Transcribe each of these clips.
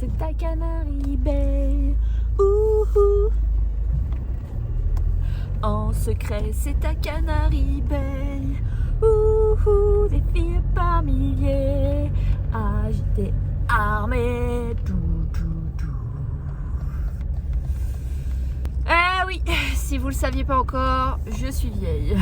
c'est à Canary Bay. Ouhou. En secret, c'est à Canary Bay. Ouhou, des filles par milliers, agitées, armées. Eh oui, si vous le saviez pas encore, je suis vieille.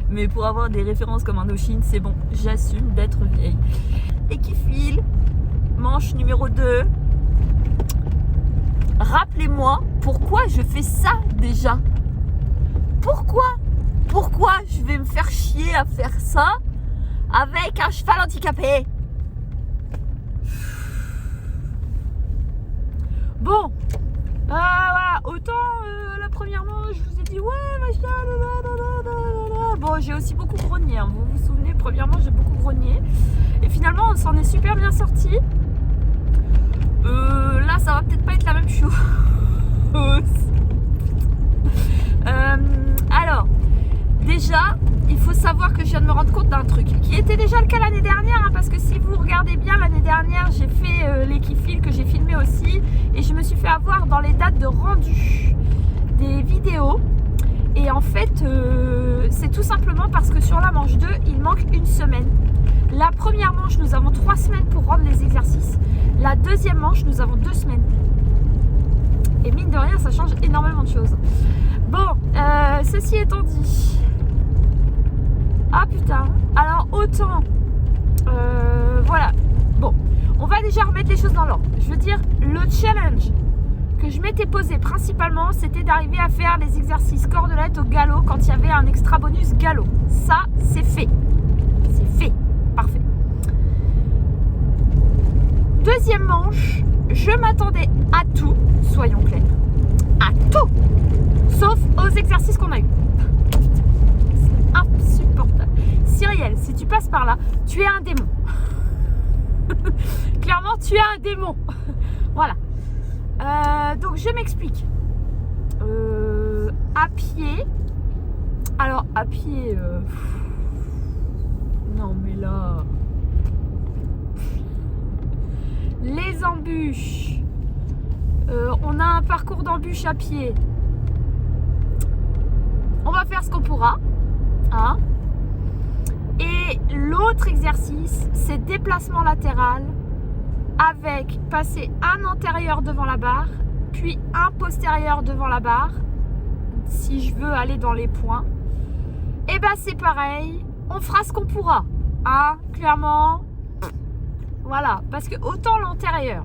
Mais pour avoir des références comme Indochine, c'est bon, j'assume d'être vieille. Et qui file, manche numéro 2. Rappelez-moi pourquoi je fais ça déjà. Pourquoi je vais me faire chier à faire ça avec un cheval handicapé? Bon, voilà, autant la première manche, je vous ai dit ouais, machin, bon, j'ai aussi beaucoup grogné, hein. Vous vous souvenez, premièrement, j'ai beaucoup grogné. Et finalement, on s'en est super bien sorti. Là, ça va peut-être pas être la même chose. Alors, déjà, il faut savoir que je viens de me rendre compte d'un truc qui était déjà le cas l'année dernière, hein, parce que si vous regardez bien, l'année dernière, j'ai fait les Kifils que j'ai filmé aussi, et je me suis fait avoir dans les dates de rendu des vidéos. Et en fait, c'est tout simplement parce que sur la manche 2, il manque une semaine. La première manche, nous avons 3 semaines pour rendre les exercices. La deuxième manche, nous avons 2 semaines. Et mine de rien, ça change énormément de choses. Bon, ceci étant dit... Ah putain. Alors autant... voilà. Bon, on va déjà remettre les choses dans l'ordre. Je veux dire, le challenge que je m'étais posé principalement, c'était d'arriver à faire les exercices cordelettes au galop quand il y avait un extra bonus galop. Ça, c'est fait. C'est fait. Parfait. Deuxième manche, je m'attendais à tout, soyons clairs. À tout, sauf aux exercices qu'on a eu. C'est insupportable. Cyrielle, si tu passes par là, tu es un démon. Clairement, tu es un démon. Voilà. Donc, je m'explique. À pied. Alors, à pied... Non, mais là... Les embûches. On a un parcours d'embûches à pied. On va faire ce qu'on pourra. Hein. Et l'autre exercice, c'est déplacement latéral avec passer un antérieur devant la barre, puis un postérieur devant la barre, si je veux aller dans les points. Et ben c'est pareil, on fera ce qu'on pourra. Hein, clairement. Voilà, parce que autant l'antérieur,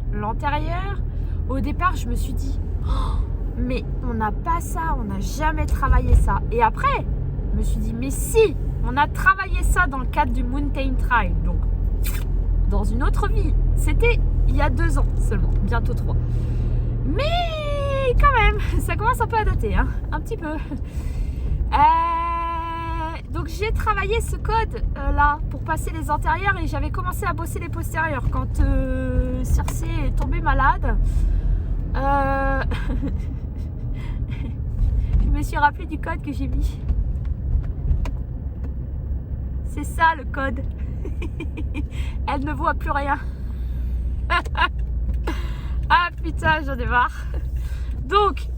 au départ, je me suis dit, oh, mais on n'a pas ça, on n'a jamais travaillé ça. Et après, je me suis dit, mais si, on a travaillé ça dans le cadre du Mountain Trail, donc dans une autre vie. C'était il y a 2 ans seulement, bientôt 3. Mais quand même, ça commence un peu à dater, hein, un petit peu. Donc j'ai travaillé ce code là pour passer les antérieurs et j'avais commencé à bosser les postérieurs quand Circé est tombée malade. Je me suis rappelé du code que j'ai mis. C'est ça le code. Elle ne voit plus rien. Ah putain, j'en ai marre. Donc,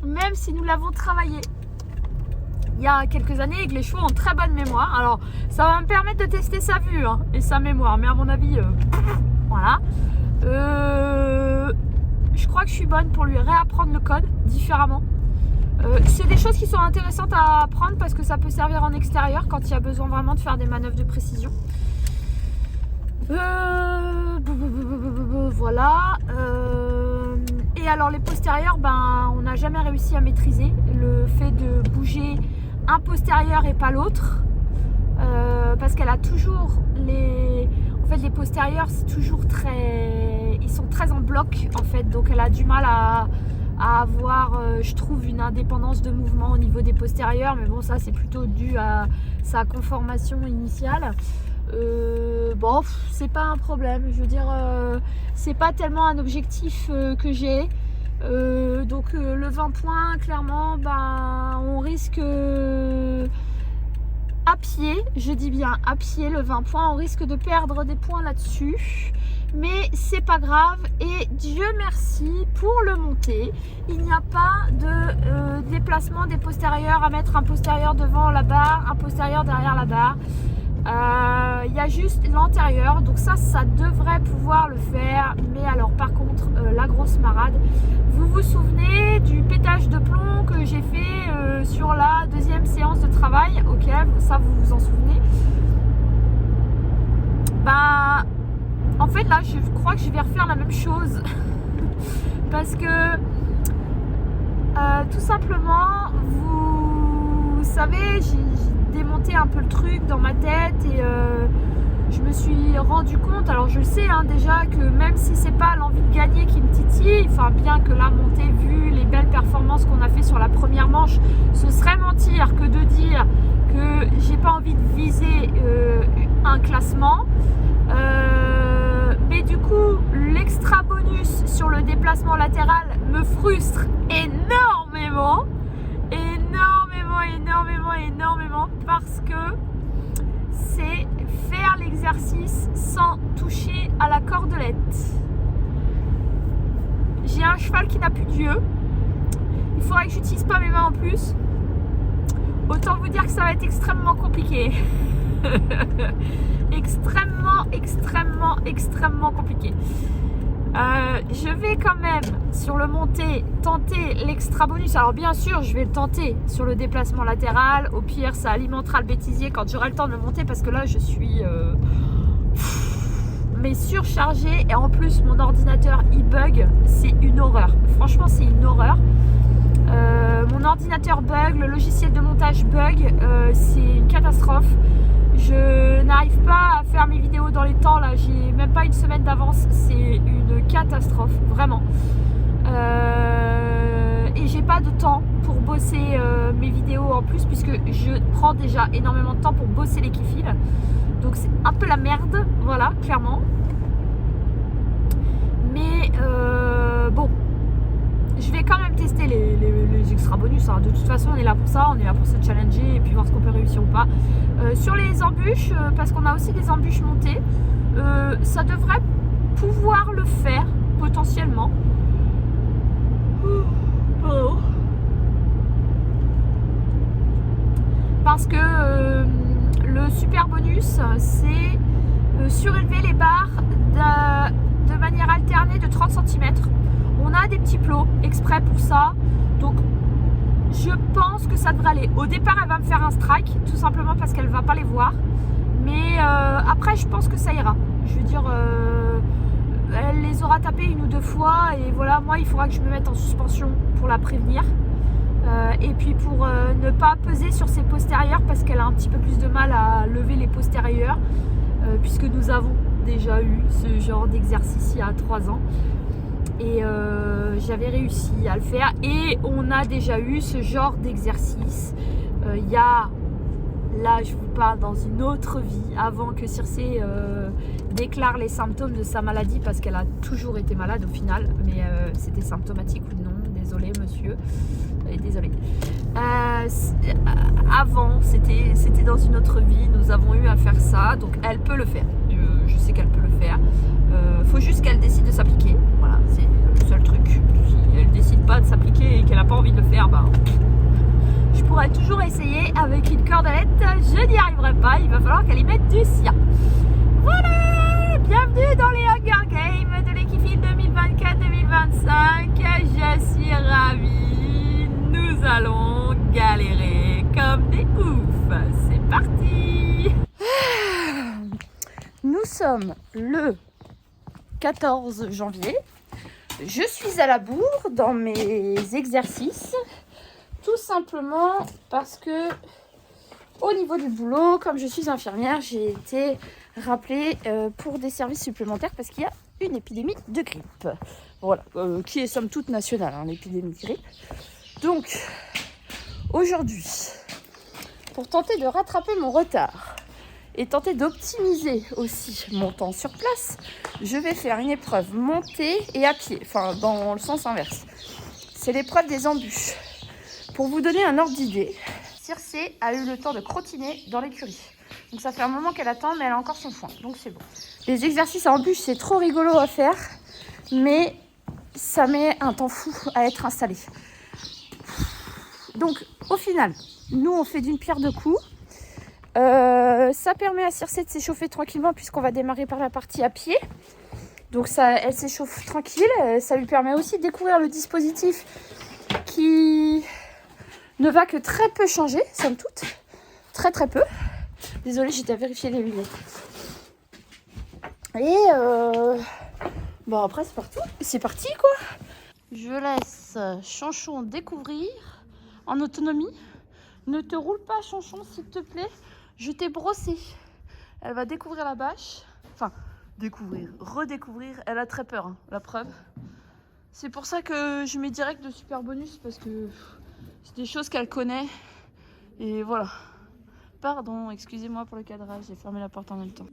même si nous l'avons travaillé il y a quelques années et que les chevaux ont très bonne mémoire, alors ça va me permettre de tester sa vue hein, et sa mémoire, mais à mon avis voilà, je crois que je suis bonne pour lui réapprendre le code différemment. C'est des choses qui sont intéressantes à apprendre parce que ça peut servir en extérieur quand il y a besoin vraiment de faire des manœuvres de précision. Voilà. Et alors les postérieurs, ben, on n'a jamais réussi à maîtriser le fait de bouger un postérieur et pas l'autre, parce qu'elle a toujours les... En fait, les postérieurs, c'est toujours très... Ils sont très en bloc, en fait, donc elle a du mal à avoir, je trouve, une indépendance de mouvement au niveau des postérieurs, mais bon, ça, c'est plutôt dû à sa conformation initiale. Bon, c'est pas un problème. Je veux dire, c'est pas tellement un objectif que j'ai. Donc le 20 points, clairement, ben, on risque à pied, je dis bien à pied, le 20 points, on risque de perdre des points là-dessus. Mais c'est pas grave et Dieu merci pour le monter. Il n'y a pas de déplacement des postérieurs à mettre un postérieur devant la barre, un postérieur derrière la barre. Il y a juste l'antérieur, donc ça devrait pouvoir le faire. Mais alors par contre la grosse marade, vous vous souvenez du pétage de plomb que j'ai fait sur la deuxième séance de travail? Ok, ça vous vous en souvenez. Bah en fait là je crois que je vais refaire la même chose parce que tout simplement vous savez, j'ai démonté un peu le truc dans ma tête et je me suis rendu compte, alors je le sais hein, déjà, que même si c'est pas l'envie de gagner qui me titille, enfin bien que là monter, vu les belles performances qu'on a fait sur la première manche, ce serait mentir que de dire que j'ai pas envie de viser un classement. Mais du coup l'extra bonus sur le déplacement latéral me frustre énormément parce que c'est faire l'exercice sans toucher à la cordelette. J'ai un cheval qui n'a plus d'yeux, il faudrait que j'utilise pas mes mains en plus. Autant vous dire que ça va être extrêmement compliqué. extrêmement compliqué. Je vais quand même sur le monté tenter l'extra bonus. Alors bien sûr je vais le tenter sur le déplacement latéral. Au pire ça alimentera le bêtisier quand j'aurai le temps de le monter, parce que là je suis mais surchargée et en plus mon ordinateur il bug. C'est une horreur, franchement c'est une horreur. Mon ordinateur bug, le logiciel de montage bug, c'est une catastrophe. Je n'arrive pas à faire mes vidéos dans les temps là, j'ai même pas une semaine d'avance, c'est une catastrophe, vraiment. Et j'ai pas de temps pour bosser mes vidéos en plus, puisque je prends déjà énormément de temps pour bosser les kiffils. Donc c'est un peu la merde, voilà, clairement. Mais bon, je vais quand même tester les extra bonus hein. De toute façon on est là pour ça, on est là pour se challenger et puis voir ce qu'on peut réussir ou pas. Sur les embûches, parce qu'on a aussi des embûches montées, ça devrait pouvoir le faire potentiellement. Oh. Parce que le super bonus c'est surélever les barres de manière alternée de 30 cm. On a des petits plots exprès pour ça, donc je pense que ça devrait aller. Au départ elle va me faire un strike, tout simplement parce qu'elle va pas les voir, mais après je pense que ça ira. Je veux dire, elle les aura tapés une ou deux fois et voilà, moi il faudra que je me mette en suspension pour la prévenir, et puis pour ne pas peser sur ses postérieurs, parce qu'elle a un petit peu plus de mal à lever les postérieurs, puisque nous avons déjà eu ce genre d'exercice il y a 3 ans. Et j'avais réussi à le faire, et on a déjà eu ce genre d'exercice il y a, là je vous parle, dans une autre vie, avant que Circé déclare les symptômes de sa maladie, parce qu'elle a toujours été malade au final, mais c'était symptomatique ou non, désolé monsieur, désolé. Avant c'était dans une autre vie, nous avons eu à faire ça, donc elle peut le faire, je sais qu'elle peut le faire. Faut juste qu'elle décide de s'appliquer, voilà, c'est le seul truc. Si elle décide pas de s'appliquer et qu'elle n'a pas envie de le faire, ben, je pourrais toujours essayer avec une cordelette, je n'y arriverai pas, il va falloir qu'elle y mette du sien. Voilà, bienvenue dans les Hunger Games de l'Equifil 2024-2025, je suis ravie, nous allons galérer comme des oufs, c'est parti. Nous sommes le 14 janvier, je suis à la bourre dans mes exercices, tout simplement parce que au niveau du boulot, comme je suis infirmière, j'ai été rappelée pour des services supplémentaires parce qu'il y a une épidémie de grippe, voilà, qui est somme toute nationale, hein, l'épidémie de grippe. Donc aujourd'hui, pour tenter de rattraper mon retard et tenter d'optimiser aussi mon temps sur place, je vais faire une épreuve montée et à pied, enfin dans le sens inverse. C'est l'épreuve des embûches. Pour vous donner un ordre d'idée, Circé a eu le temps de crottiner dans l'écurie. Donc ça fait un moment qu'elle attend, mais elle a encore son foin, donc c'est bon. Les exercices à embûches, c'est trop rigolo à faire, mais ça met un temps fou à être installé. Donc au final, nous on fait d'une pierre deux coups. Ça permet à Circé de s'échauffer tranquillement puisqu'on va démarrer par la partie à pied. Donc ça, elle s'échauffe tranquille. Ça lui permet aussi de découvrir le dispositif qui ne va que très peu changer, somme toute. Très très peu. Désolée, j'étais à vérifier les lunettes. Et bon après c'est parti. C'est parti quoi. Je laisse Chanchon découvrir en autonomie. Ne te roule pas Chanchon s'il te plaît. Je t'ai brossé. Elle va découvrir la bâche. Enfin, découvrir, redécouvrir. Elle a très peur, hein, la preuve. C'est pour ça que je mets direct de super bonus parce que c'est des choses qu'elle connaît. Et voilà. Pardon, excusez-moi pour le cadrage, j'ai fermé la porte en même temps.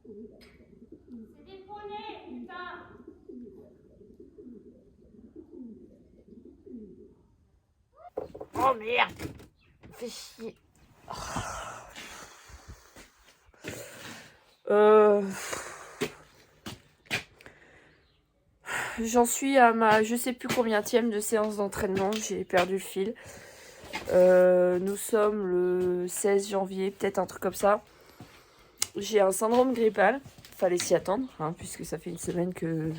C'est des poneys, putain! Oh merde! Fais chier. J'en suis à ma je sais plus combienième de séance d'entraînement, j'ai perdu le fil. Nous sommes le 16 janvier, peut-être un truc comme ça. J'ai un syndrome grippal, fallait s'y attendre, hein, puisque ça fait une semaine que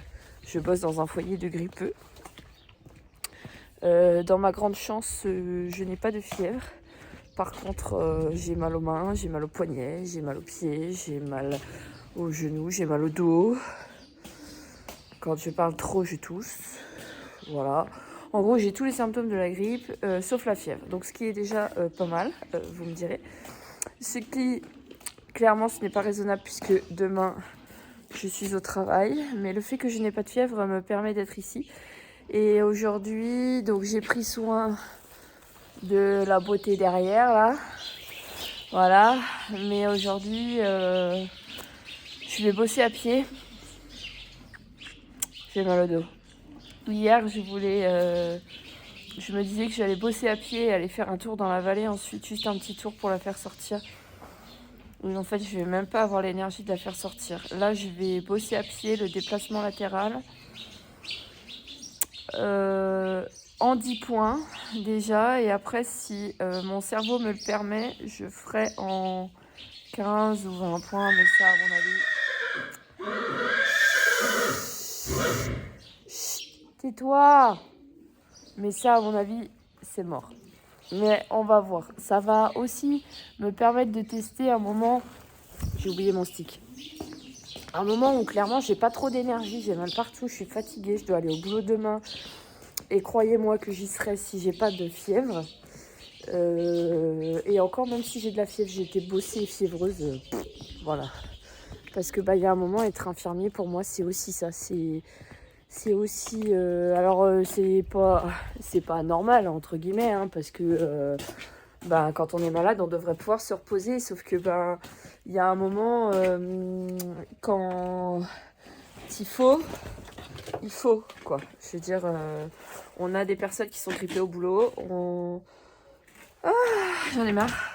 je bosse dans un foyer de grippeux. Dans ma grande chance, je n'ai pas de fièvre. Par contre, j'ai mal aux mains, j'ai mal aux poignets, j'ai mal aux pieds, j'ai mal aux genoux, j'ai mal au dos. Quand je parle trop, je tousse. Voilà. En gros, j'ai tous les symptômes de la grippe, sauf la fièvre. Donc, ce qui est déjà pas mal, vous me direz. Ce qui, clairement, ce n'est pas raisonnable puisque demain, je suis au travail. Mais le fait que je n'ai pas de fièvre me permet d'être ici. Et aujourd'hui, donc j'ai pris soin de la beauté derrière, là. Voilà. Mais aujourd'hui, je vais bosser à pied. J'ai mal au dos. Hier, je me disais que j'allais bosser à pied, aller faire un tour dans la vallée, ensuite juste un petit tour pour la faire sortir. Mais en fait, je vais même pas avoir l'énergie de la faire sortir. Là, je vais bosser à pied, le déplacement latéral. En 10 points déjà. Et après, si mon cerveau me le permet, je ferai en 15 ou 20 points. Mais ça, à mon avis... Tais-toi! Mais ça, à mon avis, c'est mort. Mais on va voir. Ça va aussi me permettre de tester un moment... J'ai oublié mon stick. Un moment où clairement, j'ai pas trop d'énergie. J'ai mal partout, je suis fatiguée. Je dois aller au boulot demain. Et croyez-moi que j'y serai si j'ai pas de fièvre. Et encore, même si j'ai de la fièvre, j'ai été bossée et fiévreuse. Voilà. Parce que y a un moment, être infirmier, pour moi, c'est aussi ça. C'est aussi... c'est pas normal, entre guillemets, hein, parce que quand on est malade, on devrait pouvoir se reposer. Sauf que il y a un moment, quand il faut, quoi. Je veux dire, on a des personnes qui sont grippées au boulot. J'en ai marre.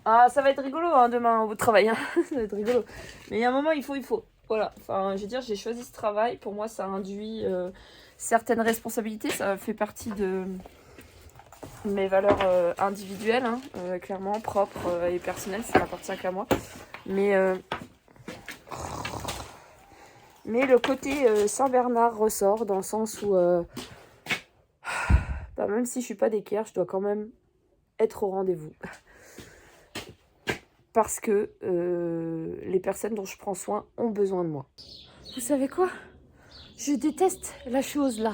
Ah, ça va être rigolo hein, demain au travail. Hein. Ça va être rigolo. Mais il y a un moment, il faut. Voilà. Enfin, je veux dire, j'ai choisi ce travail. Pour moi, ça induit certaines responsabilités. Ça fait partie de mes valeurs individuelles, hein, clairement, propres et personnelles. Ça n'appartient qu'à moi. Mais le côté Saint-Bernard ressort dans le sens où, bah, même si je suis pas d'équerre, je dois quand même être au rendez-vous. Parce que les personnes dont je prends soin ont besoin de moi. Vous savez quoi? Je déteste la chose là,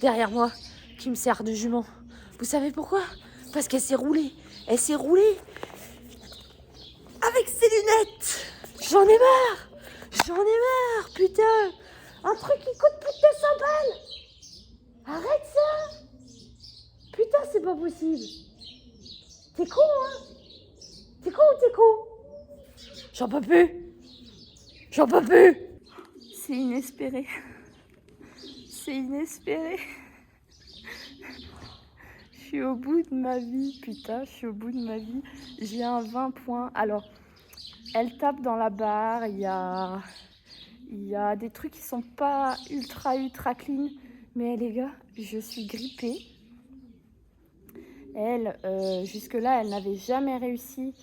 derrière moi, qui me sert de jument. Vous savez pourquoi? Parce qu'elle s'est roulée. Elle s'est roulée avec ses lunettes. J'en ai marre. J'en ai marre, putain. Un truc qui coûte plus de 200 balles. Arrête ça. Putain, c'est pas possible. T'es con, hein? T'es con ou t'es con? J'en peux plus. J'en peux plus. C'est inespéré. C'est inespéré. Je suis au bout de ma vie, putain, je suis au bout de ma vie. J'ai un 20 points. Alors, elle tape dans la barre, il y a des trucs qui sont pas ultra clean. Mais les gars, je suis grippée. Elle, jusque-là, elle n'avait jamais réussi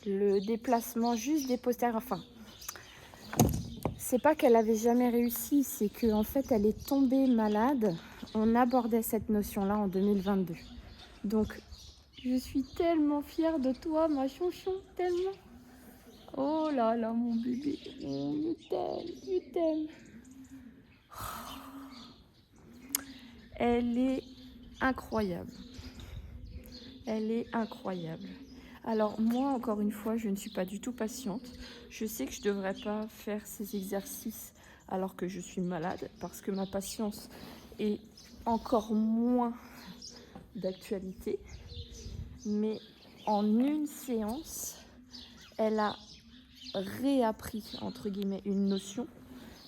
le déplacement juste des postérieurs. Enfin, c'est pas qu'elle avait jamais réussi, c'est qu'en fait, elle est tombée malade. On abordait cette notion-là en 2022. Donc, je suis tellement fière de toi, ma chouchou, tellement. Oh là là, mon bébé, oh, je t'aime. Elle est incroyable. Elle est incroyable. Alors moi, encore une fois, je ne suis pas du tout patiente. Je sais que je ne devrais pas faire ces exercices alors que je suis malade, parce que ma patience est encore moins d'actualité. Mais en une séance, elle a réappris, entre guillemets, une notion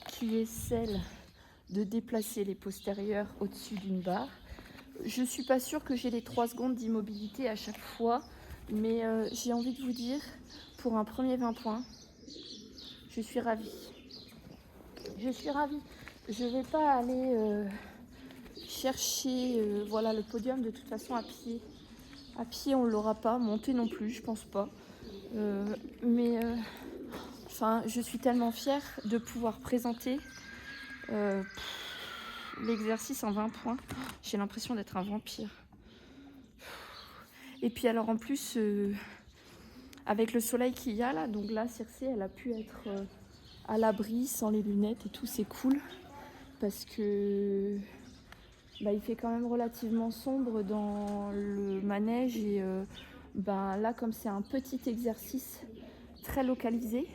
qui est celle de déplacer les postérieurs au-dessus d'une barre. Je ne suis pas sûre que j'ai les 3 secondes d'immobilité à chaque fois, mais j'ai envie de vous dire, pour un premier 20 points, je suis ravie. Je suis ravie. Je ne vais pas aller chercher voilà, le podium de toute façon à pied. À pied, on ne l'aura pas. Monter non plus, je pense pas. Enfin, je suis tellement fière de pouvoir présenter l'exercice en 20 points. J'ai l'impression d'être un vampire. Et puis alors en plus, avec le soleil qu'il y a là, donc là, Circé, elle a pu être à l'abri, sans les lunettes et tout, c'est cool. Parce que bah, il fait quand même relativement sombre dans le manège. Et bah, là, comme c'est un petit exercice très localisé,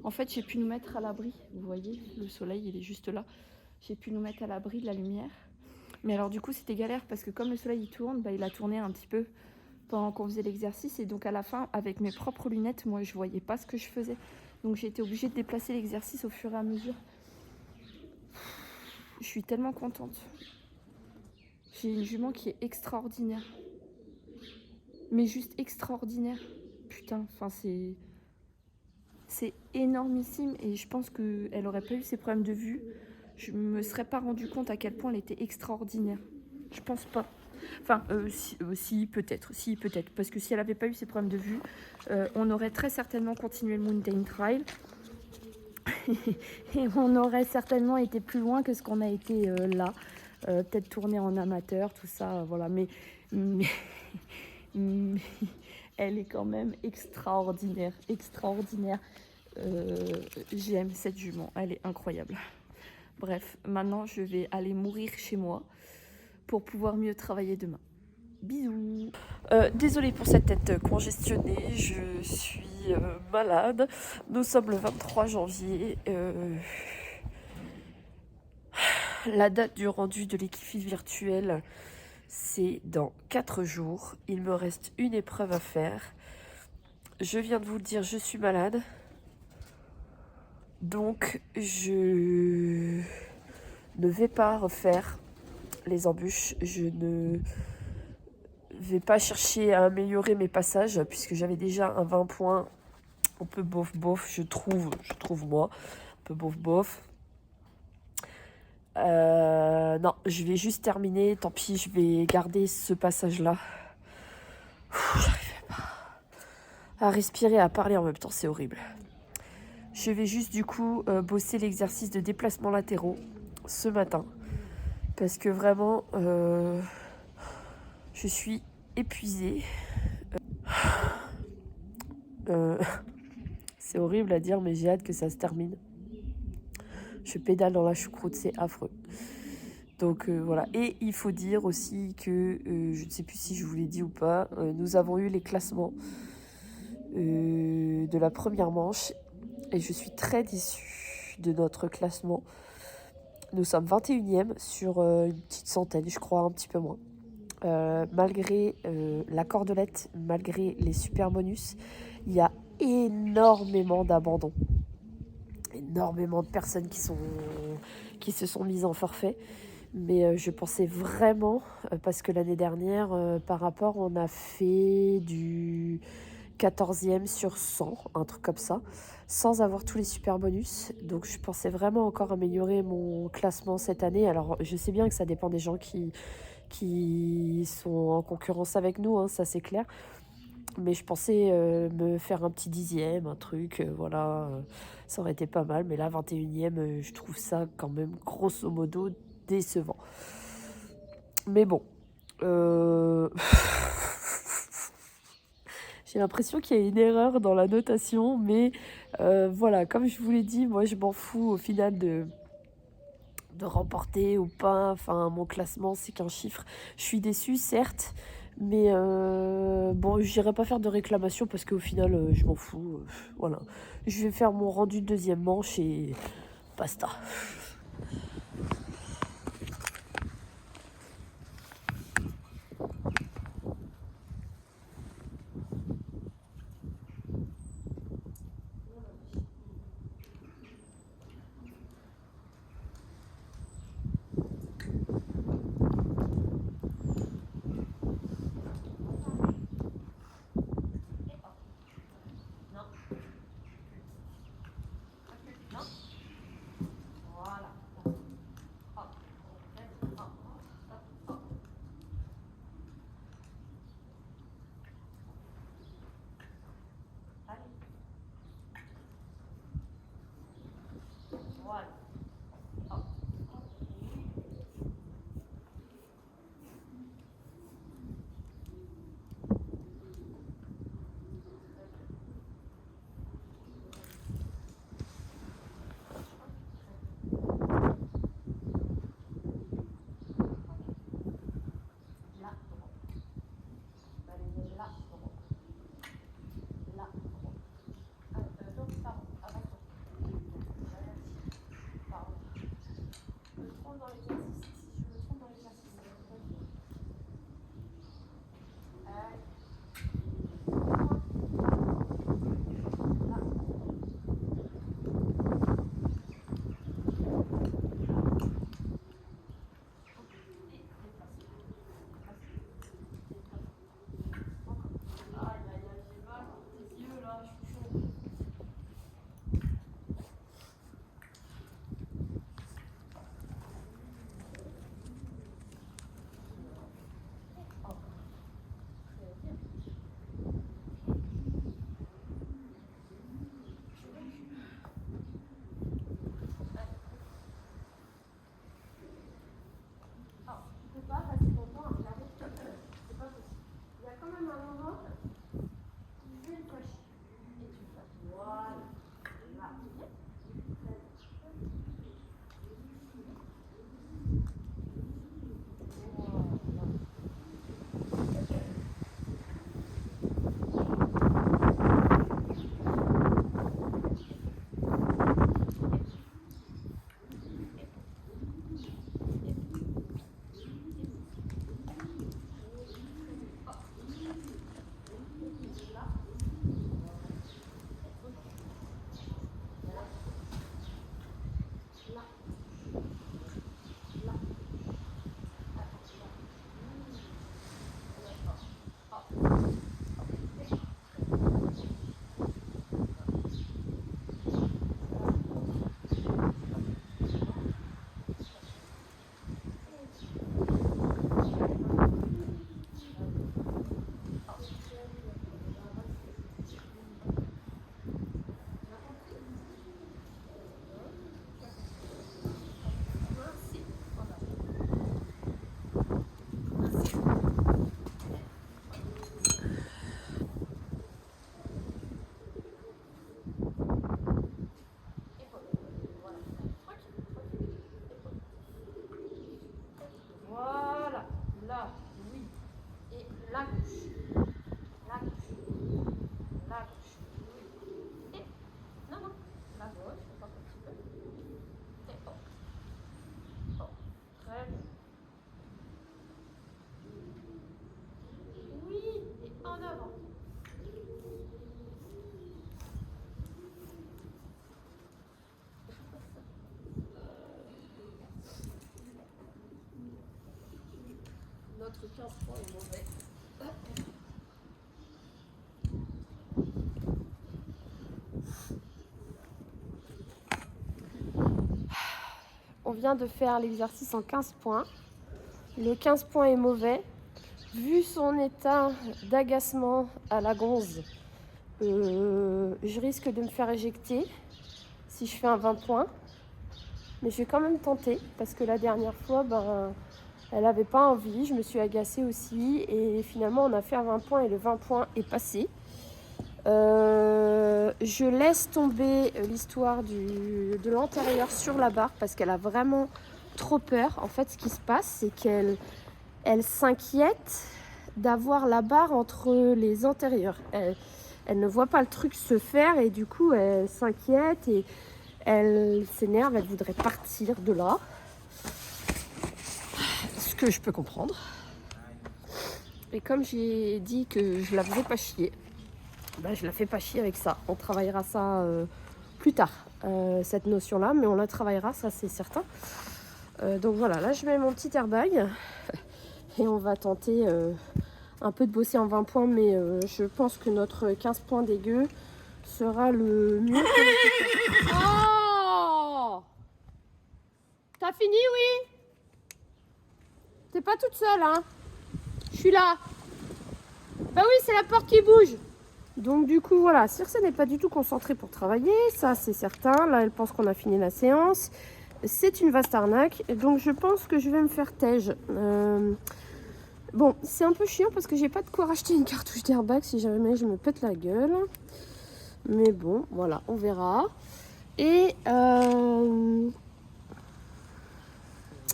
en fait, j'ai pu nous mettre à l'abri. Vous voyez, le soleil, il est juste là. J'ai pu nous mettre à l'abri de la lumière. Mais alors du coup, c'était galère parce que comme le soleil il tourne, bah, il a tourné un petit peu pendant qu'on faisait l'exercice. Et donc à la fin, avec mes propres lunettes, moi, je voyais pas ce que je faisais. Donc j'ai été obligée de déplacer l'exercice au fur et à mesure. Je suis tellement contente. J'ai une jument qui est extraordinaire. Mais juste extraordinaire. Putain, enfin c'est énormissime. Et je pense qu'elle aurait pas eu ces problèmes de vue. Je me serais pas rendu compte à quel point elle était extraordinaire. Je pense pas. Enfin, si peut-être. Parce que si elle avait pas eu ces problèmes de vue, on aurait très certainement continué le Mountain Trail. Et on aurait certainement été plus loin que ce qu'on a été là. Peut-être tourner en amateur, tout ça, voilà. Mais elle est quand même extraordinaire. J'aime cette jument, elle est incroyable. Bref, maintenant je vais aller mourir chez moi pour pouvoir mieux travailler demain. Bisous. Désolée pour cette tête congestionnée, je suis malade. Nous sommes le 23 janvier. La date du rendu de l'équipage virtuel, c'est dans 4 jours. Il me reste une épreuve à faire. Je viens de vous le dire, je suis malade. Donc, je ne vais pas refaire les embûches. Je vais pas chercher à améliorer mes passages puisque j'avais déjà un 20 points un peu bof bof, je trouve moi, un peu bof bof. Non, je vais juste terminer, tant pis, je vais garder ce passage-là. J'arrive pas à respirer, à parler en même temps, c'est horrible. Je vais juste du coup bosser l'exercice de déplacement latéraux ce matin. Parce que vraiment, je suis épuisée. C'est horrible à dire, mais j'ai hâte que ça se termine. Je pédale dans la choucroute, c'est affreux. Donc voilà. Et il faut dire aussi que, je ne sais plus si je vous l'ai dit ou pas, nous avons eu les classements de la première manche. Et je suis très déçue de notre classement. Nous sommes 21e sur une petite centaine, je crois, un petit peu moins. Malgré la cordelette, malgré les super bonus, il y a énormément d'abandons. Énormément de personnes qui se sont mises en forfait. Mais je pensais vraiment, parce que l'année dernière, par rapport, on a fait du 14e sur 100, un truc comme ça, sans avoir tous les super bonus. Donc je pensais vraiment encore améliorer mon classement cette année. Alors je sais bien que ça dépend des gens qui sont en concurrence avec nous, hein, ça c'est clair. Mais je pensais me faire un petit 10e, un truc, voilà, ça aurait été pas mal. Mais là, 21e, je trouve ça quand même grosso modo décevant. Mais bon, j'ai l'impression qu'il y a une erreur dans la notation, mais voilà, comme je vous l'ai dit, moi je m'en fous au final de remporter ou pas. Enfin, mon classement, c'est qu'un chiffre. Je suis déçue, certes, mais bon, j'irai pas faire de réclamation parce qu'au final, je m'en fous. Voilà, je vais faire mon rendu de deuxième manche et basta. notre 15 points est mauvais. On vient de faire l'exercice en 15 points. Le 15 points est mauvais. Vu son état d'agacement à la gonze, je risque de me faire éjecter si je fais un 20 points. Mais je vais quand même tenter parce que la dernière fois, elle n'avait pas envie. Je me suis agacée aussi et finalement on a fait un 20 points et le 20 points est passé. Je laisse tomber l'histoire de l'antérieur sur la barre parce qu'elle a vraiment trop peur. En fait, ce qui se passe, c'est qu'elle s'inquiète d'avoir la barre entre les antérieurs. Elle ne voit pas le truc se faire et du coup, elle s'inquiète et elle s'énerve. Elle voudrait partir de là. Ce que je peux comprendre. Et comme j'ai dit que je la faisais pas chier, je la fais pas chier avec ça. On travaillera ça plus tard, cette notion-là, mais on la travaillera, ça c'est certain. Donc voilà, là je mets mon petit airbag et on va tenter un peu de bosser en 20 points, mais je pense que notre 15 points dégueu sera le mieux. Oh! T'as fini, oui? T'es pas toute seule, hein? Je suis là. Bah oui, c'est la porte qui bouge. Donc du coup, voilà, Circe n'est pas du tout concentrée pour travailler, ça c'est certain. Là, elle pense qu'on a fini la séance. C'est une vaste arnaque, donc je pense que je vais me faire tège. Bon, c'est un peu chiant parce que j'ai pas de quoi racheter une cartouche d'airbag si jamais je me pète la gueule. Mais bon, voilà, on verra. Et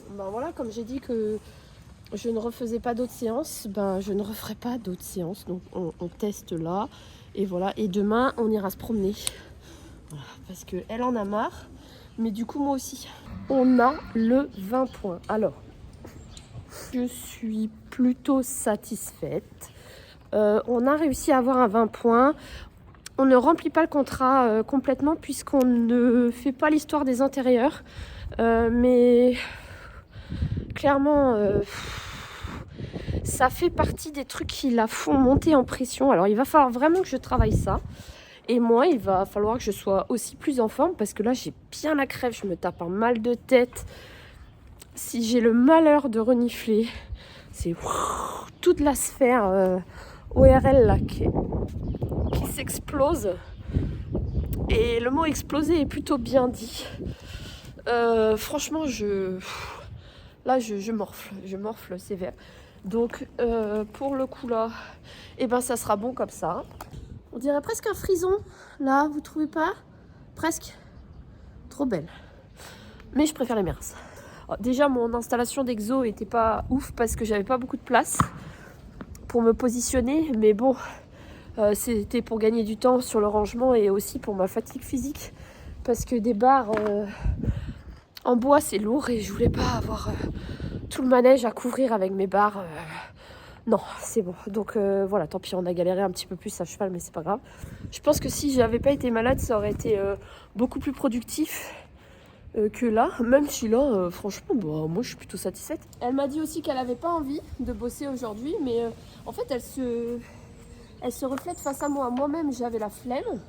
voilà, comme j'ai dit que je ne refaisais pas d'autres séances, je ne referai pas d'autres séances. Donc on teste là. Et voilà, et demain on ira se promener. Voilà, parce qu'elle en a marre. Mais du coup moi aussi. On a le 20 points. Alors, je suis plutôt satisfaite. On a réussi à avoir un 20 points. On ne remplit pas le contrat complètement puisqu'on ne fait pas l'histoire des antérieurs. Mais clairement, ça fait partie des trucs qui la font monter en pression. Alors il va falloir vraiment que je travaille ça. Et moi, il va falloir que je sois aussi plus en forme parce que là, j'ai bien la crève. Je me tape un mal de tête. Si j'ai le malheur de renifler, c'est toute la sphère ORL là qui s'explose. Et le mot exploser est plutôt bien dit. Franchement, je morfle sévère. Donc, pour le coup là, ça sera bon comme ça. On dirait presque un frison, là, vous trouvez pas? Presque. Trop belle. Mais je préfère les Mers. Déjà, mon installation d'exo était pas ouf parce que j'avais pas beaucoup de place pour me positionner. Mais bon, c'était pour gagner du temps sur le rangement et aussi pour ma fatigue physique. Parce que des barres en bois, c'est lourd et je voulais pas avoir tout le manège à couvrir avec mes barres. Non, c'est bon. Donc voilà, tant pis, on a galéré un petit peu plus à cheval, mais c'est pas grave. Je pense que si j'avais pas été malade, ça aurait été beaucoup plus productif que là. Même si là, franchement, moi je suis plutôt satisfaite. Elle m'a dit aussi qu'elle avait pas envie de bosser aujourd'hui, mais en fait, elle se reflète face à moi. Moi-même, j'avais la flemme.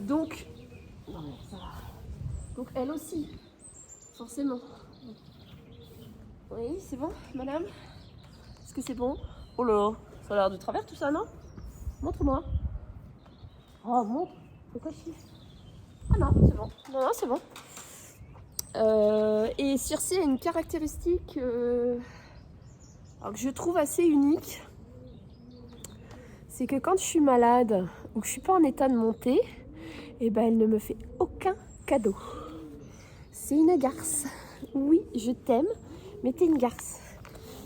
Donc elle aussi, forcément. Oui, c'est bon, madame? Est-ce que c'est bon? Oh là là, ça a l'air de travers tout ça, non? Montre-moi. Oh, montre. Pourquoi chier? Ah non, c'est bon. Non, c'est bon. Et Circe a une caractéristique que je trouve assez unique. C'est que quand je suis malade ou que je suis pas en état de monter, elle ne me fait aucun cadeau. C'est une garce. Oui, je t'aime, mais t'es une garce.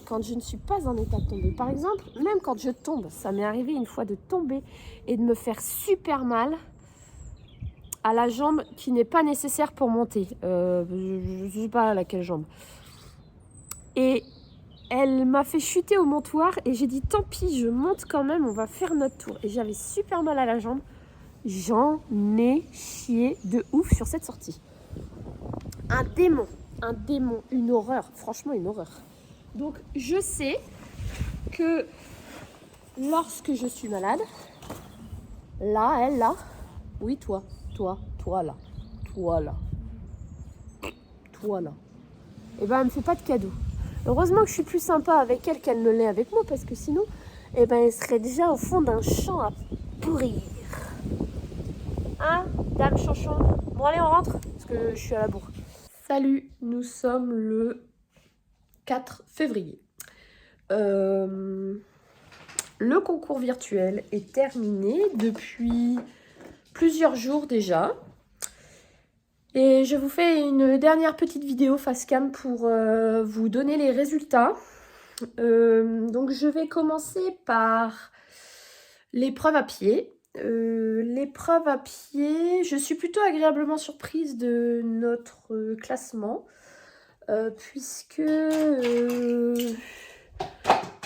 Quand je ne suis pas en état de tomber. Par exemple, même quand je tombe, ça m'est arrivé une fois de tomber et de me faire super mal à la jambe qui n'est pas nécessaire pour monter. Je ne sais pas à laquelle jambe. Et elle m'a fait chuter au montoir et j'ai dit tant pis, je monte quand même, on va faire notre tour. Et j'avais super mal à la jambe. J'en ai chié de ouf sur cette sortie. Un démon, une horreur, franchement une horreur. Donc je sais que lorsque je suis malade, là, elle là, oui toi là, et ben elle me fait pas de cadeaux. Heureusement que je suis plus sympa avec elle qu'elle ne l'est avec moi, parce que sinon, eh ben elle serait déjà au fond d'un champ à pourrir. Hein, dame chanchon? Bon allez, on rentre, parce que je suis à la bourre. Salut, nous sommes le 4 février. Le concours virtuel est terminé depuis plusieurs jours déjà. Et je vous fais une dernière petite vidéo face cam pour vous donner les résultats. Donc je vais commencer par l'épreuve à pied. L'épreuve à pied, je suis plutôt agréablement surprise de notre classement. Puisque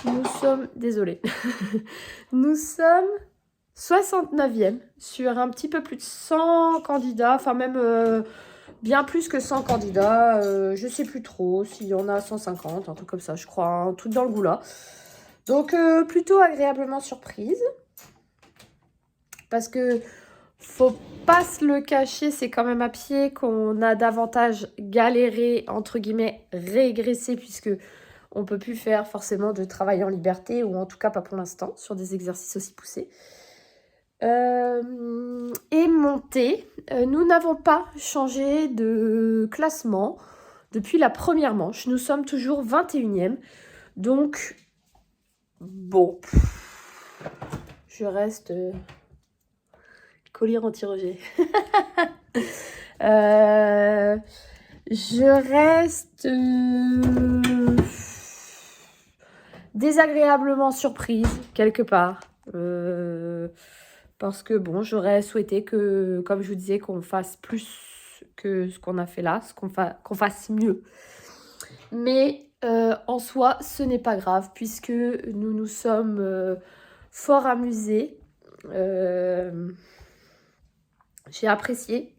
nous sommes, désolée, nous sommes 69e sur un petit peu plus de 100 candidats, enfin même bien plus que 100 candidats, je sais plus trop s'il y en a 150, un truc comme ça je crois, un truc dans le goût là. Donc plutôt agréablement surprise, parce que faut pas se le cacher, c'est quand même à pied qu'on a davantage galéré, entre guillemets, régressé, puisque on peut plus faire forcément de travail en liberté, ou en tout cas pas pour l'instant, sur des exercices aussi poussés. Et monter, nous n'avons pas changé de classement depuis la première manche. Nous sommes toujours 21e. Donc, bon, je reste... collier anti-rejet. Je reste désagréablement surprise quelque part. Parce que bon, j'aurais souhaité que, comme je vous disais, qu'on fasse plus que ce qu'on a fait là, qu'on fasse mieux. Mais en soi, ce n'est pas grave, puisque nous nous sommes fort amusés. J'ai apprécié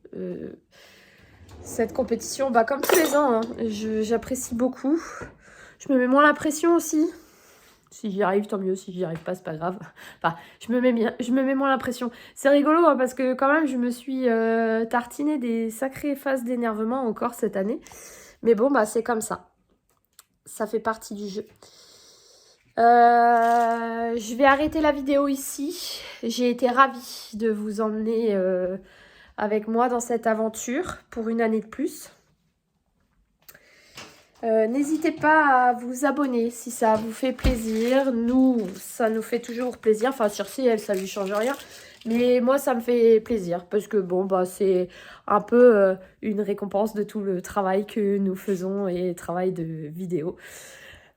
cette compétition, bah, comme tous les ans, hein. J'apprécie beaucoup. Je me mets moins la pression aussi. Si j'y arrive, tant mieux. Si j'y arrive pas, c'est pas grave. Enfin, je me mets moins la pression. C'est rigolo, hein, parce que quand même, je me suis tartiné des sacrées phases d'énervement encore cette année. Mais bon, bah c'est comme ça. Ça fait partie du jeu. Je vais arrêter la vidéo ici. J'ai été ravie de vous emmener avec moi dans cette aventure pour une année de plus. N'hésitez pas à vous abonner si ça vous fait plaisir. Nous, ça nous fait toujours plaisir. Enfin, Circe, elle, ça lui change rien. Mais moi, ça me fait plaisir parce que bon, bah, c'est un peu une récompense de tout le travail que nous faisons et travail de vidéo.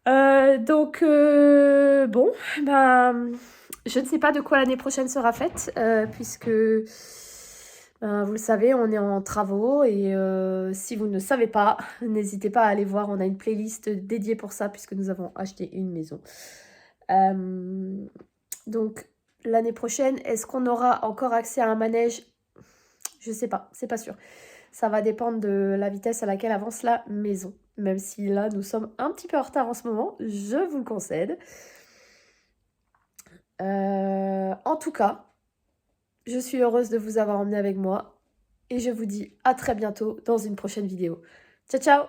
Donc, bon, bah, je ne sais pas de quoi l'année prochaine sera faite, puisque, vous le savez, on est en travaux, et si vous ne savez pas, n'hésitez pas à aller voir, on a une playlist dédiée pour ça, puisque nous avons acheté une maison. Donc, l'année prochaine, est-ce qu'on aura encore accès à un manège? Je sais pas, c'est pas sûr. Ça va dépendre de la vitesse à laquelle avance la maison. Même si là, nous sommes un petit peu en retard en ce moment, je vous le concède. En tout cas, je suis heureuse de vous avoir emmené avec moi. Et je vous dis à très bientôt dans une prochaine vidéo. Ciao, ciao!